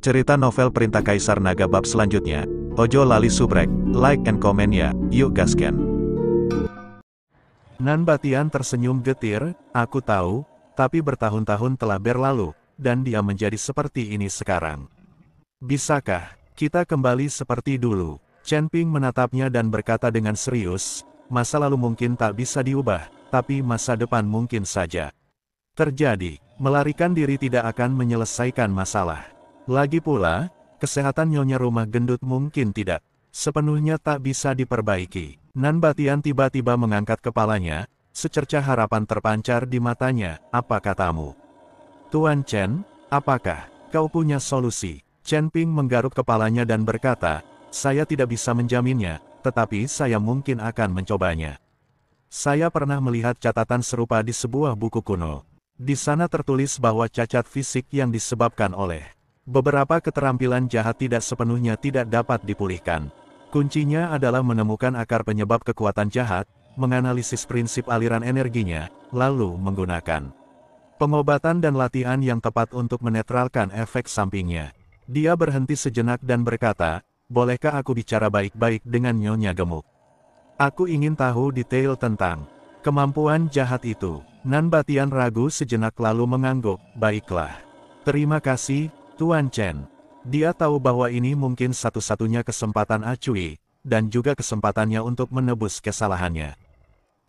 Cerita novel Perintah Kaisar Naga bab selanjutnya. Ojo lali subrek, like and comment ya, yuk gasken. Nan Batian tersenyum getir, aku tahu, tapi bertahun-tahun telah berlalu, dan dia menjadi seperti ini sekarang. Bisakah kita kembali seperti dulu? Chen Ping menatapnya dan berkata dengan serius, masa lalu mungkin tak bisa diubah, tapi masa depan mungkin saja terjadi. Melarikan diri tidak akan menyelesaikan masalah. Lagi pula, kesehatan nyonya rumah gendut mungkin tidak sepenuhnya tak bisa diperbaiki. Nan Batian tiba-tiba mengangkat kepalanya, secercah harapan terpancar di matanya. Apa katamu? Tuan Chen, apakah kau punya solusi? Chen Ping menggaruk kepalanya dan berkata, saya tidak bisa menjaminnya, tetapi saya mungkin akan mencobanya. Saya pernah melihat catatan serupa di sebuah buku kuno. Di sana tertulis bahwa cacat fisik yang disebabkan oleh beberapa keterampilan jahat tidak sepenuhnya tidak dapat dipulihkan. Kuncinya adalah menemukan akar penyebab kekuatan jahat, menganalisis prinsip aliran energinya, lalu menggunakan pengobatan dan latihan yang tepat untuk menetralkan efek sampingnya. Dia berhenti sejenak dan berkata, bolehkah aku bicara baik-baik dengan Nyonya Gemuk? Aku ingin tahu detail tentang kemampuan jahat itu. Nan Batian ragu sejenak lalu mengangguk, baiklah. Terima kasih, Tuan Chen. Dia tahu bahwa ini mungkin satu-satunya kesempatan Acui, dan juga kesempatannya untuk menebus kesalahannya.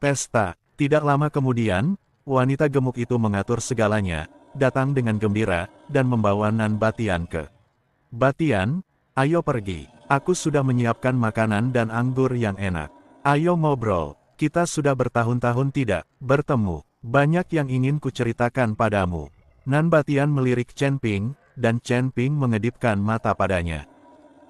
Pesta. Tidak lama kemudian, wanita gemuk itu mengatur segalanya, datang dengan gembira, dan membawa Nan Batian ke Batian. Ayo pergi. Aku sudah menyiapkan makanan dan anggur yang enak. Ayo ngobrol. Kita sudah bertahun-tahun tidak bertemu. Banyak yang ingin kuceritakan padamu. Nan Batian melirik Chen Ping, dan Chen Ping mengedipkan mata padanya.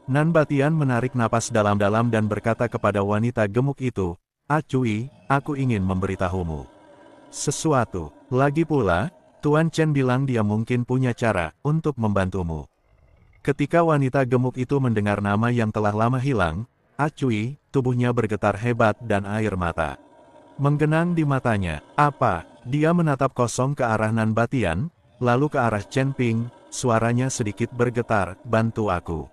Nan Batian menarik napas dalam-dalam dan berkata kepada wanita gemuk itu, Acui, aku ingin memberitahumu sesuatu. Lagi pula, Tuan Chen bilang dia mungkin punya cara untuk membantumu. Ketika wanita gemuk itu mendengar nama yang telah lama hilang, Acui, tubuhnya bergetar hebat dan air mata menggenang di matanya. Apa? Dia menatap kosong ke arah Nan Batian, lalu ke arah Chen Ping, suaranya sedikit bergetar, bantu aku.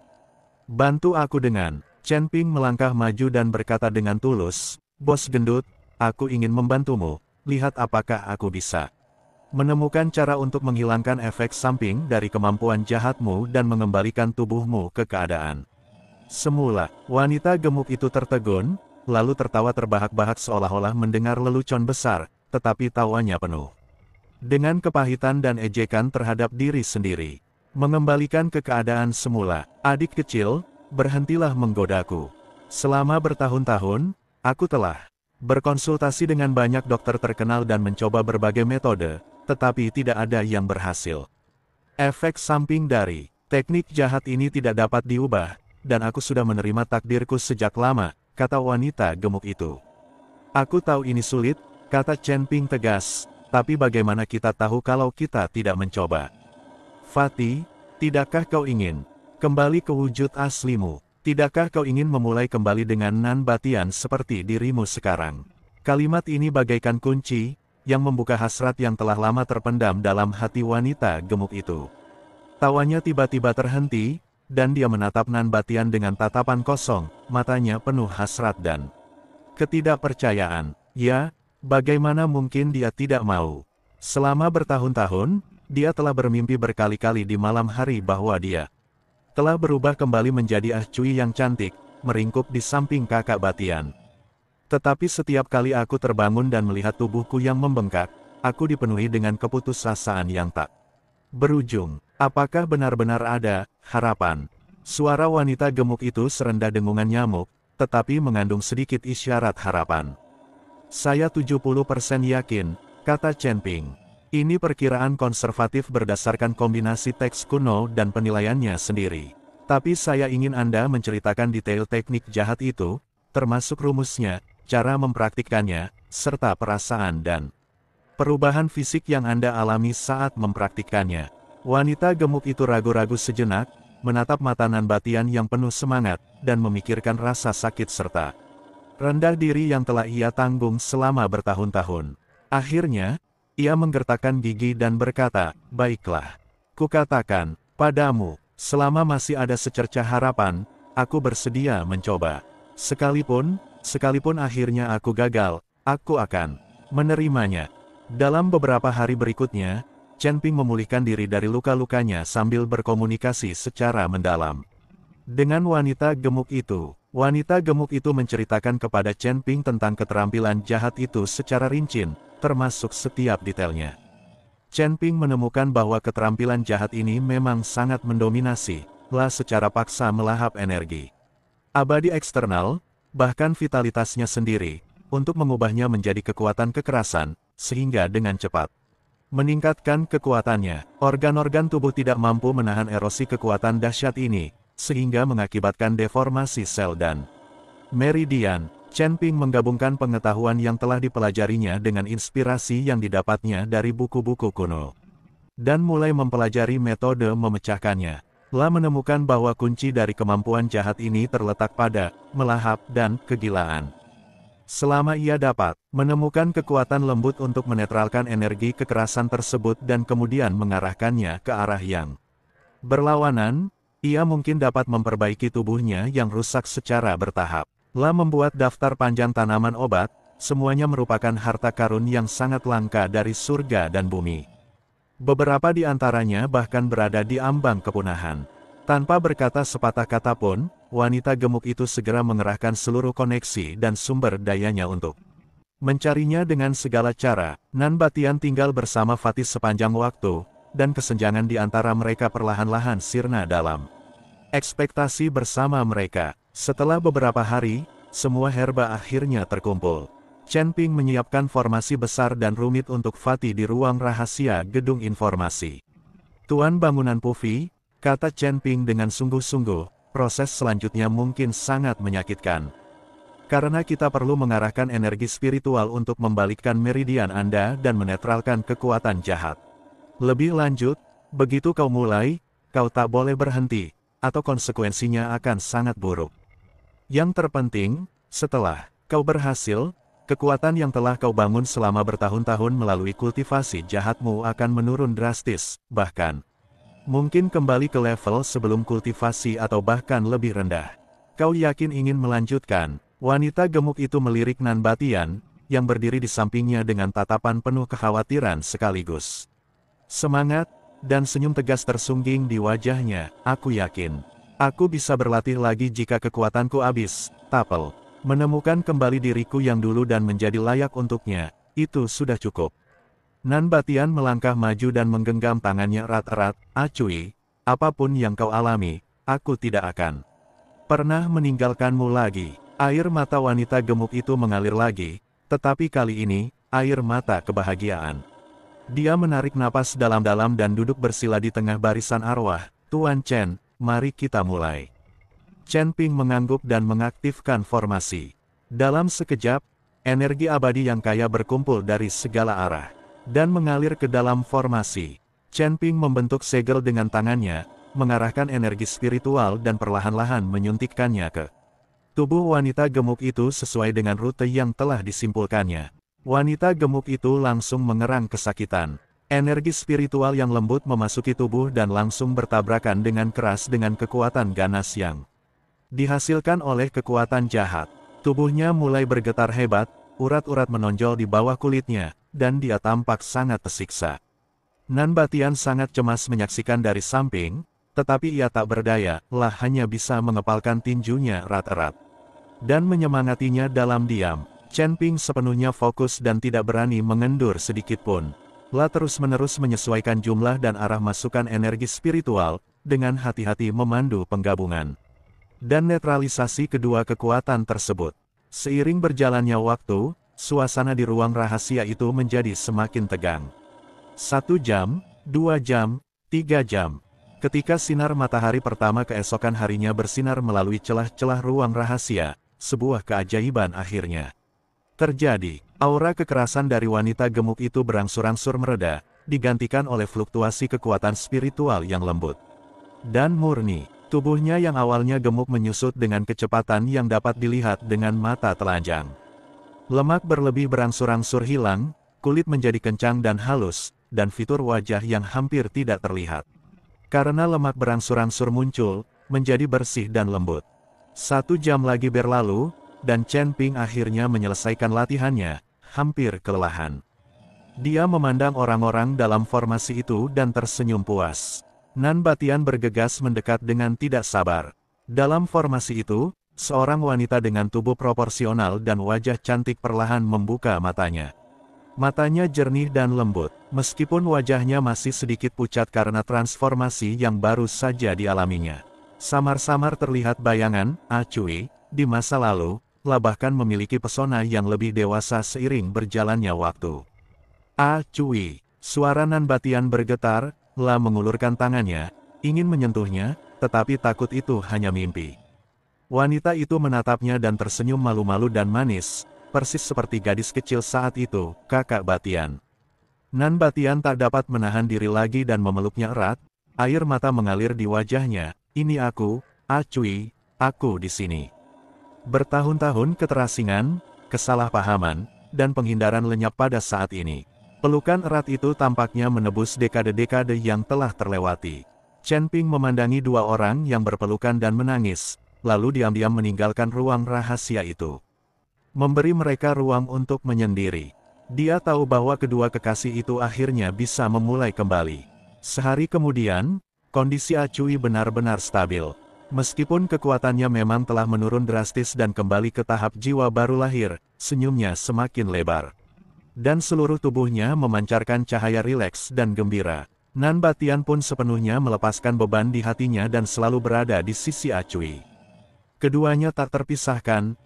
Bantu aku dengan. Chen Ping melangkah maju dan berkata dengan tulus, Bos gendut, aku ingin membantumu, lihat apakah aku bisa menemukan cara untuk menghilangkan efek samping dari kemampuan jahatmu dan mengembalikan tubuhmu ke keadaan semula. Wanita gemuk itu tertegun, lalu tertawa terbahak-bahak seolah-olah mendengar lelucon besar, tetapi tawanya penuh dengan kepahitan dan ejekan terhadap diri sendiri. Mengembalikan ke keadaan semula. Adik kecil, berhentilah menggodaku. Selama bertahun-tahun, aku telah berkonsultasi dengan banyak dokter terkenal dan mencoba berbagai metode, tetapi tidak ada yang berhasil. Efek samping dari teknik jahat ini tidak dapat diubah, dan aku sudah menerima takdirku sejak lama, kata wanita gemuk itu. Aku tahu ini sulit, kata Chen Ping tegas, tapi bagaimana kita tahu kalau kita tidak mencoba? Fatih, tidakkah kau ingin kembali ke wujud aslimu? Tidakkah kau ingin memulai kembali dengan Nan Batian seperti dirimu sekarang? Kalimat ini bagaikan kunci, yang membuka hasrat yang telah lama terpendam dalam hati wanita gemuk itu. Tawanya tiba-tiba terhenti, dan dia menatap Nan Batian dengan tatapan kosong, matanya penuh hasrat dan ketidakpercayaan. Ya, bagaimana mungkin dia tidak mau? Selama bertahun-tahun, dia telah bermimpi berkali-kali di malam hari bahwa dia telah berubah kembali menjadi Acui yang cantik, meringkuk di samping kakak Batian. Tetapi setiap kali aku terbangun dan melihat tubuhku yang membengkak, aku dipenuhi dengan keputusasaan yang tak berujung. Apakah benar-benar ada harapan? Suara wanita gemuk itu serendah dengungan nyamuk, tetapi mengandung sedikit isyarat harapan. Saya 70% yakin, kata Chen Ping. Ini perkiraan konservatif berdasarkan kombinasi teks kuno dan penilaiannya sendiri. Tapi saya ingin Anda menceritakan detail teknik jahat itu, termasuk rumusnya, cara mempraktikkannya, serta perasaan dan perubahan fisik yang Anda alami saat mempraktikkannya. Wanita gemuk itu ragu-ragu sejenak, menatap mata Nan Batian yang penuh semangat, dan memikirkan rasa sakit serta rendah diri yang telah ia tanggung selama bertahun-tahun. Akhirnya, ia menggertakkan gigi dan berkata, baiklah. Kukatakan padamu, Selama masih ada secercah harapan, aku bersedia mencoba. Sekalipun akhirnya aku gagal, aku akan menerimanya. Dalam beberapa hari berikutnya, Chen Ping memulihkan diri dari luka-lukanya sambil berkomunikasi secara mendalam dengan wanita gemuk itu. Wanita gemuk itu menceritakan kepada Chen Ping tentang keterampilan jahat itu secara rinci, termasuk setiap detailnya. Chen Ping menemukan bahwa keterampilan jahat ini memang sangat mendominasi, secara paksa melahap energi abadi eksternal, bahkan vitalitasnya sendiri, untuk mengubahnya menjadi kekuatan kekerasan, sehingga dengan cepat meningkatkan kekuatannya. Organ-organ tubuh tidak mampu menahan erosi kekuatan dahsyat ini, sehingga mengakibatkan deformasi sel dan meridian. Chen Ping menggabungkan pengetahuan yang telah dipelajarinya dengan inspirasi yang didapatnya dari buku-buku kuno, dan mulai mempelajari metode memecahkannya. Menemukan bahwa kunci dari kemampuan jahat ini terletak pada melahap dan kegilaan. Selama ia dapat menemukan kekuatan lembut untuk menetralkan energi kekerasan tersebut dan kemudian mengarahkannya ke arah yang berlawanan, ia mungkin dapat memperbaiki tubuhnya yang rusak secara bertahap. Membuat daftar panjang tanaman obat, semuanya merupakan harta karun yang sangat langka dari surga dan bumi. Beberapa di antaranya bahkan berada di ambang kepunahan. Tanpa berkata sepatah kata pun, wanita gemuk itu segera mengerahkan seluruh koneksi dan sumber dayanya untuk mencarinya dengan segala cara. Nan Batian tinggal bersama Fatih sepanjang waktu, dan kesenjangan di antara mereka perlahan-lahan sirna dalam ekspektasi bersama mereka. Setelah beberapa hari, semua herba akhirnya terkumpul. Chen Ping menyiapkan formasi besar dan rumit untuk Fatih di ruang rahasia gedung informasi. Tuan bangunan Pufi, kata Chen Ping dengan sungguh-sungguh, proses selanjutnya mungkin sangat menyakitkan. Karena kita perlu mengarahkan energi spiritual untuk membalikkan meridian Anda dan menetralkan kekuatan jahat. Lebih lanjut, begitu kau mulai, kau tak boleh berhenti, atau konsekuensinya akan sangat buruk. Yang terpenting, setelah kau berhasil, kekuatan yang telah kau bangun selama bertahun-tahun melalui kultivasi jahatmu akan menurun drastis, bahkan mungkin kembali ke level sebelum kultivasi atau bahkan lebih rendah. Kau yakin ingin melanjutkan? Wanita gemuk itu melirik Nan Batian, yang berdiri di sampingnya dengan tatapan penuh kekhawatiran sekaligus semangat, dan senyum tegas tersungging di wajahnya. Aku yakin aku bisa berlatih lagi jika kekuatanku habis. Tapel menemukan kembali diriku yang dulu dan menjadi layak untuknya, itu sudah cukup. Nan Batian melangkah maju dan menggenggam tangannya erat-erat. Acui, apapun yang kau alami, aku tidak akan pernah meninggalkanmu lagi. Air mata wanita gemuk itu mengalir lagi, tetapi kali ini, air mata kebahagiaan. Dia menarik napas dalam-dalam dan duduk bersila di tengah barisan arwah. Tuan Chen, mari kita mulai. Chen Ping mengangguk dan mengaktifkan formasi. Dalam sekejap, energi abadi yang kaya berkumpul dari segala arah dan mengalir ke dalam formasi. Chen Ping membentuk segel dengan tangannya, mengarahkan energi spiritual dan perlahan-lahan menyuntikkannya ke tubuh wanita gemuk itu sesuai dengan rute yang telah disimpulkannya. Wanita gemuk itu langsung mengerang kesakitan. Energi spiritual yang lembut memasuki tubuh dan langsung bertabrakan dengan keras dengan kekuatan ganas yang dihasilkan oleh kekuatan jahat. Tubuhnya mulai bergetar hebat, urat-urat menonjol di bawah kulitnya, dan dia tampak sangat tersiksa. Nan Batian sangat cemas menyaksikan dari samping, tetapi ia tak berdaya, hanya bisa mengepalkan tinjunya erat-erat dan menyemangatinya dalam diam. Chen Ping sepenuhnya fokus dan tidak berani mengendur sedikitpun. Terus-menerus menyesuaikan jumlah dan arah masukan energi spiritual, dengan hati-hati memandu penggabungan dan netralisasi kedua kekuatan tersebut. Seiring berjalannya waktu, suasana di ruang rahasia itu menjadi semakin tegang. 1 jam, 2 jam, 3 jam. Ketika sinar matahari pertama keesokan harinya bersinar melalui celah-celah ruang rahasia, sebuah keajaiban akhirnya terjadi. Aura kekerasan dari wanita gemuk itu berangsur-angsur mereda, digantikan oleh fluktuasi kekuatan spiritual yang lembut dan murni. Tubuhnya yang awalnya gemuk menyusut dengan kecepatan yang dapat dilihat dengan mata telanjang. Lemak berlebih berangsur-angsur hilang, kulit menjadi kencang dan halus, dan fitur wajah yang hampir tidak terlihat. Karena lemak berangsur-angsur muncul, menjadi bersih dan lembut. 1 jam lagi berlalu, dan Chen Ping akhirnya menyelesaikan latihannya, hampir kelelahan. Dia memandang orang-orang dalam formasi itu dan tersenyum puas. Nan Batian bergegas mendekat dengan tidak sabar. Dalam formasi itu, seorang wanita dengan tubuh proporsional dan wajah cantik perlahan membuka matanya. Matanya jernih dan lembut, meskipun wajahnya masih sedikit pucat karena transformasi yang baru saja dialaminya. Samar-samar terlihat bayangan, Cui, di masa lalu, bahkan memiliki pesona yang lebih dewasa seiring berjalannya waktu. Cui, suara Nan Batian bergetar, mengulurkan tangannya, ingin menyentuhnya, tetapi takut itu hanya mimpi. Wanita itu menatapnya dan tersenyum malu-malu dan manis, persis seperti gadis kecil saat itu, kakak Batian. Nan Batian tak dapat menahan diri lagi dan memeluknya erat, air mata mengalir di wajahnya. Ini aku, Cui, aku di sini. Bertahun-tahun keterasingan, kesalahpahaman, dan penghindaran lenyap pada saat ini. Pelukan erat itu tampaknya menebus dekade-dekade yang telah terlewati. Chen Ping memandangi 2 orang yang berpelukan dan menangis, lalu diam-diam meninggalkan ruang rahasia itu. Memberi mereka ruang untuk menyendiri. Dia tahu bahwa kedua kekasih itu akhirnya bisa memulai kembali. Sehari kemudian, kondisi Cui benar-benar stabil. Meskipun kekuatannya memang telah menurun drastis dan kembali ke tahap jiwa baru lahir, senyumnya semakin lebar. Dan seluruh tubuhnya memancarkan cahaya rileks dan gembira. Nan Batian pun sepenuhnya melepaskan beban di hatinya dan selalu berada di sisi Cui. Keduanya tak terpisahkan,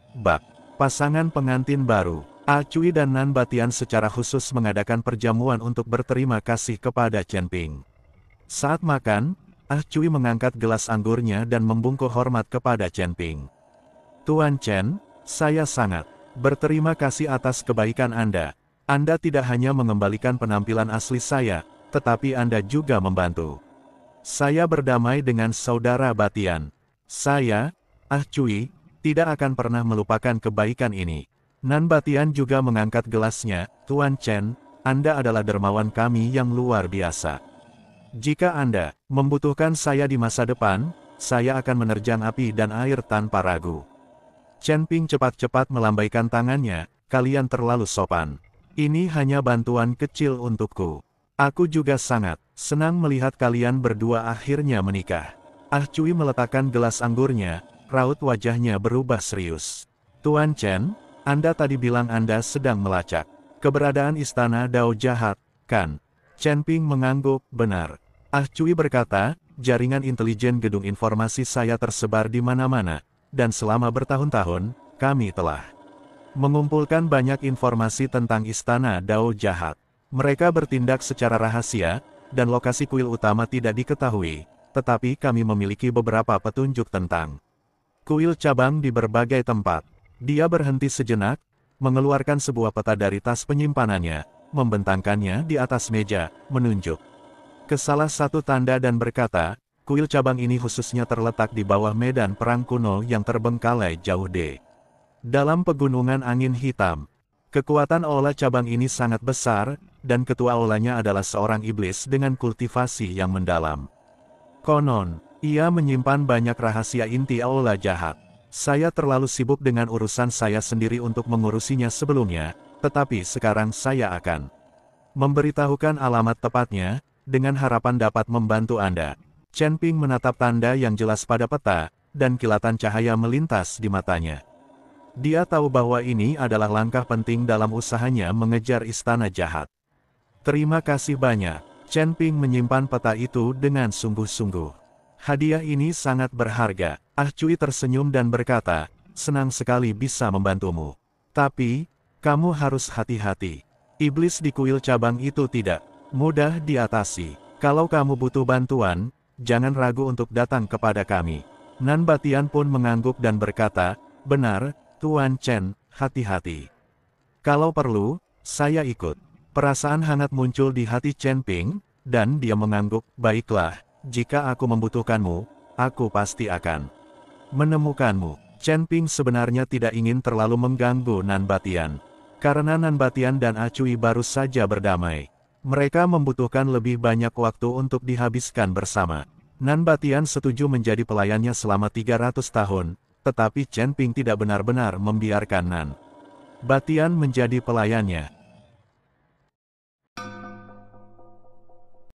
pasangan pengantin baru. Cui dan Nan Batian secara khusus mengadakan perjamuan untuk berterima kasih kepada Chen Ping. Saat makan, Cui mengangkat gelas anggurnya dan membungkuk hormat kepada Chen Ping. Tuan Chen, saya sangat berterima kasih atas kebaikan Anda. Anda tidak hanya mengembalikan penampilan asli saya, tetapi Anda juga membantu saya berdamai dengan saudara Batian. Saya, Cui, tidak akan pernah melupakan kebaikan ini. Nan Batian juga mengangkat gelasnya. Tuan Chen, Anda adalah dermawan kami yang luar biasa. Jika Anda membutuhkan saya di masa depan, saya akan menerjang api dan air tanpa ragu. Chen Ping cepat-cepat melambaikan tangannya. Kalian terlalu sopan. Ini hanya bantuan kecil untukku. Aku juga sangat senang melihat kalian berdua akhirnya menikah. Cui meletakkan gelas anggurnya, raut wajahnya berubah serius. Tuan Chen, Anda tadi bilang Anda sedang melacak keberadaan istana Dao jahat, kan? Chen Ping mengangguk, benar. Cui berkata, jaringan intelijen gedung informasi saya tersebar di mana-mana, dan selama bertahun-tahun, kami telah mengumpulkan banyak informasi tentang istana Dao jahat. Mereka bertindak secara rahasia, dan lokasi kuil utama tidak diketahui, tetapi kami memiliki beberapa petunjuk tentang kuil cabang di berbagai tempat. Dia berhenti sejenak, mengeluarkan sebuah peta dari tas penyimpanannya, membentangkannya di atas meja, menunjuk ke salah satu tanda dan berkata, kuil cabang ini khususnya terletak di bawah medan perang kuno yang terbengkalai jauh di dalam pegunungan angin hitam. Kekuatan aula cabang ini sangat besar, dan ketua aulanya adalah seorang iblis dengan kultivasi yang mendalam. Konon, ia menyimpan banyak rahasia inti aula jahat. Saya terlalu sibuk dengan urusan saya sendiri untuk mengurusinya sebelumnya, tetapi sekarang saya akan memberitahukan alamat tepatnya, dengan harapan dapat membantu Anda. Chen Ping menatap tanda yang jelas pada peta, dan kilatan cahaya melintas di matanya. Dia tahu bahwa ini adalah langkah penting dalam usahanya mengejar istana jahat. Terima kasih banyak. Chen Ping menyimpan peta itu dengan sungguh-sungguh. Hadiah ini sangat berharga. Cui tersenyum dan berkata, senang sekali bisa membantumu. Tapi, kamu harus hati-hati. Iblis di kuil cabang itu tidak mudah diatasi. Kalau kamu butuh bantuan, jangan ragu untuk datang kepada kami. Nan Batian pun mengangguk dan berkata, benar, Tuan Chen, hati-hati. Kalau perlu, saya ikut. Perasaan hangat muncul di hati Chen Ping, dan dia mengangguk, baiklah, jika aku membutuhkanmu, aku pasti akan menemukanmu. Chen Ping sebenarnya tidak ingin terlalu mengganggu Nan Batian. Karena Nan Batian dan Cui baru saja berdamai. Mereka membutuhkan lebih banyak waktu untuk dihabiskan bersama. Nan Batian setuju menjadi pelayannya selama 300 tahun, tetapi Chen Ping tidak benar-benar membiarkan Nan Batian menjadi pelayannya.